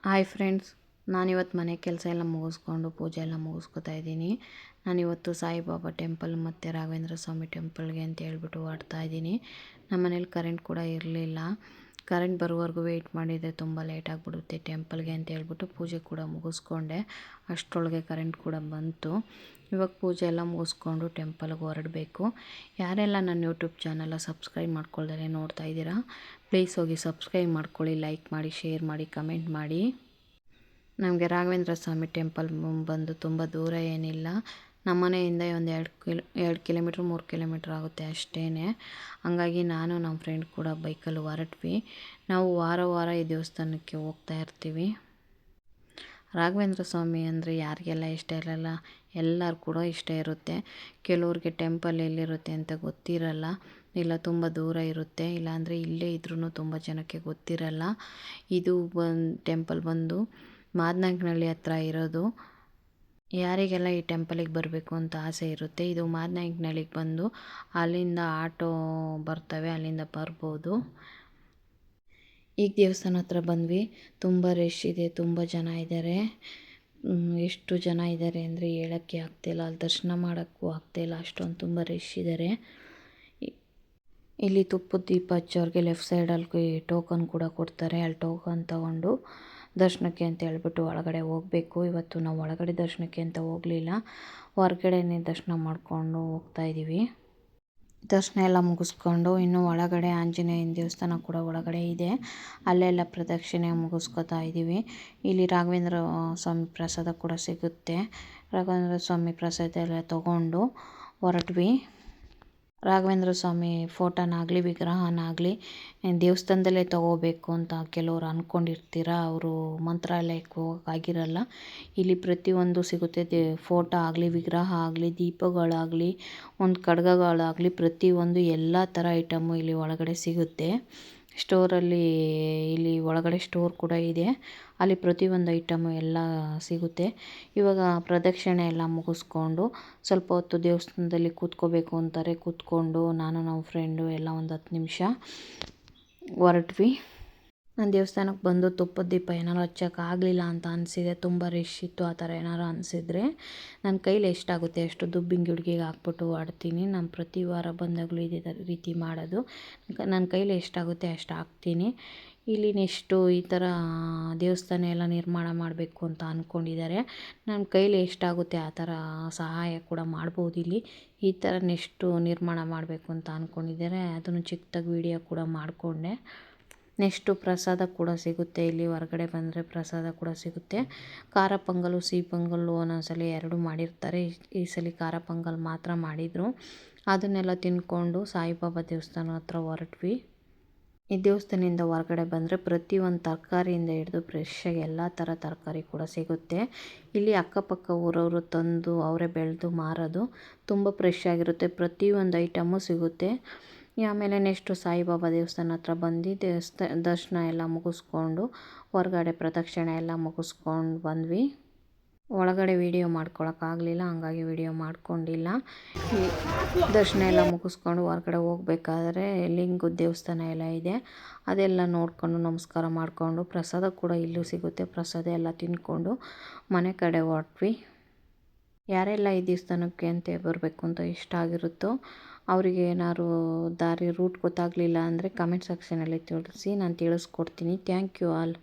Hi friends, ನಾನಿವತ್ತು ಮನೆ ಕೆಲಸ ಎಲ್ಲ ಮುಗಿಸ್ಕೊಂಡು ಪೂಜೆ ಎಲ್ಲ ಮುಗಿಸ್ಕೊತಾ ಇದ್ದೀನಿ. ನಾನಿವತ್ತು ಸಾಯಿಬಾಬಾ ಟೆಂಪಲ್ ಮತ್ತು ರಾಘವೇಂದ್ರ ಸ್ವಾಮಿ ಟೆಂಪಲ್ಗೆ ಅಂತ ಹೇಳ್ಬಿಟ್ಟು ಹೊರಡ್ತಾ ಇದ್ದೀನಿ. ನಮ್ಮ ಮನೇಲಿ ಕರೆಂಟ್ ಕೂಡ ಇರಲಿಲ್ಲ. ಕರೆಂಟ್ ಬರೋವರೆಗೂ ವೆಯ್ಟ್ ಮಾಡಿದರೆ ತುಂಬ ಲೇಟ್ ಆಗಿಬಿಡುತ್ತೆ ಟೆಂಪಲ್ಗೆ ಅಂತ ಹೇಳ್ಬಿಟ್ಟು ಪೂಜೆ ಕೂಡ ಮುಗಿಸ್ಕೊಂಡೆ. ಅಷ್ಟರೊಳಗೆ ಕರೆಂಟ್ ಕೂಡ ಬಂತು. ಇವಾಗ ಪೂಜೆ ಎಲ್ಲ ಮುಗಿಸ್ಕೊಂಡು ಟೆಂಪಲ್ಗೆ ಹೊರಡಬೇಕು. ಯಾರೆಲ್ಲ ನನ್ನ ಯೂಟ್ಯೂಬ್ ಚಾನಲ್ನ ಸಬ್ಸ್ಕ್ರೈಬ್ ಮಾಡ್ಕೊಳ್ದೇ ನೋಡ್ತಾ ಇದ್ದೀರಾ, ಪ್ಲೀಸ್ ಹೋಗಿ ಸಬ್ಸ್ಕ್ರೈಬ್ ಮಾಡ್ಕೊಳ್ಳಿ, ಲೈಕ್ ಮಾಡಿ, ಶೇರ್ ಮಾಡಿ, ಕಮೆಂಟ್ ಮಾಡಿ. ನಮಗೆ ರಾಘವೇಂದ್ರ ಸ್ವಾಮಿ ಟೆಂಪಲ್ ಬಂದು ತುಂಬ ದೂರ ಏನಿಲ್ಲ. ನಮ್ಮ ಮನೆಯಿಂದ ಒಂದು 2 ಕಿಲೋಮೀಟ್ರ್ 3 ಕಿಲೋಮೀಟ್ರ್ ಆಗುತ್ತೆ ಅಷ್ಟೇ. ಹಂಗಾಗಿ ನಾನು ನಮ್ಮ ಫ್ರೆಂಡ್ ಕೂಡ ಬೈಕಲ್ಲಿ ಹೊರಟ್ವಿ. ನಾವು ವಾರ ಈ ದೇವಸ್ಥಾನಕ್ಕೆ ಹೋಗ್ತಾ ಇರ್ತೀವಿ. ರಾಘವೇಂದ್ರ ಸ್ವಾಮಿ ಅಂದರೆ ಯಾರಿಗೆಲ್ಲ ಇಷ್ಟ ಇರಲ್ಲ, ಎಲ್ಲರೂ ಕೂಡ ಇಷ್ಟ ಇರುತ್ತೆ. ಕೆಲವ್ರಿಗೆ ಟೆಂಪಲ್ ಎಲ್ಲಿರುತ್ತೆ ಅಂತ ಗೊತ್ತಿರಲ್ಲ, ಇಲ್ಲ ತುಂಬ ದೂರ ಇರುತ್ತೆ, ಇಲ್ಲಾಂದರೆ ಇಲ್ಲೇ ಇದ್ರೂ ತುಂಬ ಜನಕ್ಕೆ ಗೊತ್ತಿರಲ್ಲ. ಇದು ಟೆಂಪಲ್ ಬಂದು ಮಾದನಾಯಕನಹಳ್ಳಿ ಹತ್ರ ಇರೋದು. ಯಾರಿಗೆಲ್ಲ ಈ ಟೆಂಪಲಿಗೆ ಬರಬೇಕು ಅಂತ ಆಸೆ ಇರುತ್ತೆ, ಇದು ಮಾದನಾಯಕನಹಳ್ಳಿಗೆ ಬಂದು ಅಲ್ಲಿಂದ ಆಟೋ ಬರ್ತವೆ, ಅಲ್ಲಿಂದ ಬರ್ಬೋದು. ಈಗ ದೇವಸ್ಥಾನ ಹತ್ರ ಬಂದ್ವಿ. ತುಂಬ ರಶ್ ಇದೆ, ತುಂಬ ಜನ ಇದ್ದಾರೆ. ಎಷ್ಟು ಜನ ಇದ್ದಾರೆ ಅಂದರೆ ಹೇಳೋಕ್ಕೆ ಆಗ್ತಾಯಿಲ್ಲ, ಅಲ್ಲಿ ದರ್ಶನ ಮಾಡೋಕ್ಕೂ ಆಗ್ತಾಯಿಲ್ಲ, ಅಷ್ಟೊಂದು ತುಂಬ ರಶ್ ಇದ್ದಾರೆ. ಇಲ್ಲಿ ತುಪ್ಪದ ದೀಪ ಹಚ್ಚೋರಿಗೆ ಲೆಫ್ಟ್ ಸೈಡಲ್ಲಿ ಟೋಕನ್ ಕೂಡ ಕೊಡ್ತಾರೆ. ಅಲ್ಲಿ ಟೋಕನ್ ತಗೊಂಡು ದರ್ಶನಕ್ಕೆ ಅಂತ ಹೇಳ್ಬಿಟ್ಟು ಒಳಗಡೆ ಹೋಗಬೇಕು. ಇವತ್ತು ನಾವು ಒಳಗಡೆ ದರ್ಶನಕ್ಕೆ ಅಂತ ಹೋಗಲಿಲ್ಲ, ಹೊರಗಡೆನೇ ದರ್ಶನ ಮಾಡಿಕೊಂಡು ಹೋಗ್ತಾ ಇದ್ದೀವಿ. ದರ್ಶನ ಎಲ್ಲ ಮುಗಿಸ್ಕೊಂಡು ಇನ್ನು ಒಳಗಡೆ ಆಂಜನೇಯನ ದೇವಸ್ಥಾನ ಕೂಡ ಒಳಗಡೆ ಇದೆ, ಅಲ್ಲೆಲ್ಲ ಪ್ರದಕ್ಷಿಣೆ ಮುಗಿಸ್ಕೊತಾ ಇದ್ದೀವಿ. ಇಲ್ಲಿ ರಾಘವೇಂದ್ರ ಸ್ವಾಮಿ ಪ್ರಸಾದ ಕೂಡ ಸಿಗುತ್ತೆ. ರಾಘವೇಂದ್ರ ಸ್ವಾಮಿ ಪ್ರಸಾದ ಎಲ್ಲ ತೊಗೊಂಡು ಹೊರಟ್ವಿ. ರಾಘವೇಂದ್ರ ಸ್ವಾಮಿ ಫೋಟೋನಾಗಲಿ ವಿಗ್ರಹನಾಗಲಿ ದೇವಸ್ಥಾನದಲ್ಲೇ ತೊಗೋಬೇಕು ಅಂತ ಕೆಲವರು ಅಂದ್ಕೊಂಡಿರ್ತೀರ. ಅವರು ಮಂತ್ರಾಲಯಕ್ಕೆ ಹೋಗೋಕ್ಕಾಗಿರಲ್ಲ. ಇಲ್ಲಿ ಪ್ರತಿಯೊಂದು ಸಿಗುತ್ತೆ. ಫೋಟೋ ಆಗಲಿ, ವಿಗ್ರಹ ಆಗಲಿ, ದೀಪಗಳಾಗಲಿ, ಒಂದು ಖಡ್ಗಗಳಾಗಲಿ, ಪ್ರತಿಯೊಂದು ಎಲ್ಲ ಥರ ಐಟಮು ಇಲ್ಲಿ ಒಳಗಡೆ ಸಿಗುತ್ತೆ. ಸ್ಟೋರಲ್ಲಿ ಇಲ್ಲಿ ಒಳಗಡೆ ಸ್ಟೋರ್ ಕೂಡ ಇದೆ, ಅಲ್ಲಿ ಪ್ರತಿಯೊಂದು ಐಟಮು ಎಲ್ಲ ಸಿಗುತ್ತೆ. ಇವಾಗ ಪ್ರದಕ್ಷಿಣೆ ಎಲ್ಲ ಮುಗಿಸ್ಕೊಂಡು ಸ್ವಲ್ಪ ಹೊತ್ತು ದೇವಸ್ಥಾನದಲ್ಲಿ ಕೂತ್ಕೋಬೇಕು ಅಂತಾರೆ. ಕೂತ್ಕೊಂಡು ನಾನು ನಮ್ಮ ಫ್ರೆಂಡು ಎಲ್ಲ ಒಂದು 10 ನಿಮಿಷ ಹೊರಟ್ವಿ. ನಾನು ದೇವಸ್ಥಾನಕ್ಕೆ ಬಂದು ತುಪ್ಪದ ದೀಪ ಏನಾರು ಹಚ್ಚೋಕ್ಕಾಗಲಿಲ್ಲ ಅಂತ ಅನಿಸಿದೆ, ತುಂಬ ರಶ್ ಇತ್ತು, ಆ ಥರ ಏನಾರು ಅನಿಸಿದ್ರೆ ನನ್ನ ಕೈಲಿ ಎಷ್ಟಾಗುತ್ತೆ ಅಷ್ಟು ದುಬ್ಬಿನ ಗಿಡ್ಗಿಗೆ ಹಾಕ್ಬಿಟ್ಟು ಆಡ್ತೀನಿ. ನಾನು ಪ್ರತಿ ವಾರ ಬಂದಾಗಲೂ ಇದೇ ರೀತಿ ಮಾಡೋದು. ನನ್ನ ಕೈಲಿ ಎಷ್ಟಾಗುತ್ತೆ ಅಷ್ಟು ಹಾಕ್ತೀನಿ. ಇಲ್ಲಿ ನೆಕ್ಸ್ಟು ಈ ಥರ ದೇವಸ್ಥಾನ ಎಲ್ಲ ನಿರ್ಮಾಣ ಮಾಡಬೇಕು ಅಂತ ಅಂದ್ಕೊಂಡಿದ್ದಾರೆ. ನನ್ನ ಕೈಲಿ ಎಷ್ಟಾಗುತ್ತೆ ಆ ಥರ ಸಹಾಯ ಕೂಡ ಮಾಡ್ಬೋದು. ಇಲ್ಲಿ ಈ ಥರ ನೆಕ್ಸ್ಟು ನಿರ್ಮಾಣ ಮಾಡಬೇಕು ಅಂತ ಅಂದ್ಕೊಂಡಿದ್ದಾರೆ. ಅದನ್ನು ಚಿಕ್ಕದಾಗಿ ವಿಡಿಯೋ ಕೂಡ ಮಾಡಿಕೊಂಡೆ. ನೆಕ್ಸ್ಟು ಪ್ರಸಾದ ಕೂಡ ಸಿಗುತ್ತೆ. ಇಲ್ಲಿ ಹೊರಗಡೆ ಬಂದರೆ ಪ್ರಸಾದ ಕೂಡ ಸಿಗುತ್ತೆ. ಖಾರ ಪೊಂಗಲು, ಸಿಹಿ ಪೊಂಗಲ್ಲು ಒಂದೊಂದ್ಸಲ 2 ಮಾಡಿರ್ತಾರೆ. ಈ ಸಲ ಖಾರ ಪೊಂಗಲ್ ಮಾತ್ರ ಮಾಡಿದರು. ಅದನ್ನೆಲ್ಲ ತಿಂದ್ಕೊಂಡು ಸಾಯಿಬಾಬಾ ದೇವಸ್ಥಾನ ಹತ್ರ ಹೊರಟ್ವಿ. ಈ ದೇವಸ್ಥಾನದಿಂದ ಹೊರಗಡೆ ಬಂದರೆ ಪ್ರತಿಯೊಂದು ತರಕಾರಿಯಿಂದ ಹಿಡಿದು ಫ್ರೆಶ್ಶಾಗಿ ಎಲ್ಲ ಥರ ತರಕಾರಿ ಕೂಡ ಸಿಗುತ್ತೆ. ಇಲ್ಲಿ ಅಕ್ಕಪಕ್ಕ ಊರವರು ತಂದು ಅವರೇ ಬೆಳೆದು ಮಾರೋದು, ತುಂಬ ಫ್ರೆಶ್ ಆಗಿರುತ್ತೆ. ಪ್ರತಿಯೊಂದು ಐಟಮು ಸಿಗುತ್ತೆ. ಆಮೇಲೆ ನೆಕ್ಸ್ಟು ಸಾಯಿಬಾಬಾ ದೇವಸ್ಥಾನ ಹತ್ರ ಬಂದು ದರ್ಶನ ಎಲ್ಲ ಮುಗಿಸ್ಕೊಂಡು ಹೊರಗಡೆ ಪ್ರದಕ್ಷಿಣೆ ಎಲ್ಲ ಮುಗಿಸ್ಕೊಂಡು ಬಂದ್ವಿ. ಒಳಗಡೆ ವೀಡಿಯೋ ಮಾಡ್ಕೊಳಕ್ಕಾಗಲಿಲ್ಲ, ಹಂಗಾಗಿ ವೀಡಿಯೋ ಮಾಡ್ಕೊಂಡಿಲ್ಲ. ಈ ದರ್ಶನ ಎಲ್ಲ ಮುಗಿಸ್ಕೊಂಡು ಹೊರಗಡೆ ಹೋಗ್ಬೇಕಾದ್ರೆ ಲಿಂಗದ ದೇವಸ್ಥಾನ ಎಲ್ಲ ಇದೆ, ಅದೆಲ್ಲ ನೋಡಿಕೊಂಡು ನಮಸ್ಕಾರ ಮಾಡಿಕೊಂಡು ಪ್ರಸಾದ ಕೂಡ ಇಲ್ಲೂ ಸಿಗುತ್ತೆ. ಪ್ರಸಾದ ಎಲ್ಲ ತಿಂದ್ಕೊಂಡು ಮನೆ ಕಡೆ ಹೊರಟ್ವಿ. ಯಾರೆಲ್ಲ ಈ ದೇವಸ್ಥಾನಕ್ಕೆ ಅಂತ ಬರಬೇಕು ಅಂತ ಇಷ್ಟ ಆಗಿರುತ್ತೋ ಅವರಿಗೆ ಏನಾದ್ರು ರೂಟ್ ಗೊತ್ತಾಗಲಿಲ್ಲ ಅಂದರೆ ಕಮೆಂಟ್ ಸೆಕ್ಷನಲ್ಲಿ ತಿಳಿಸಿ, ನಾನು ತಿಳಿಸ್ಕೊಡ್ತೀನಿ. Thank you all.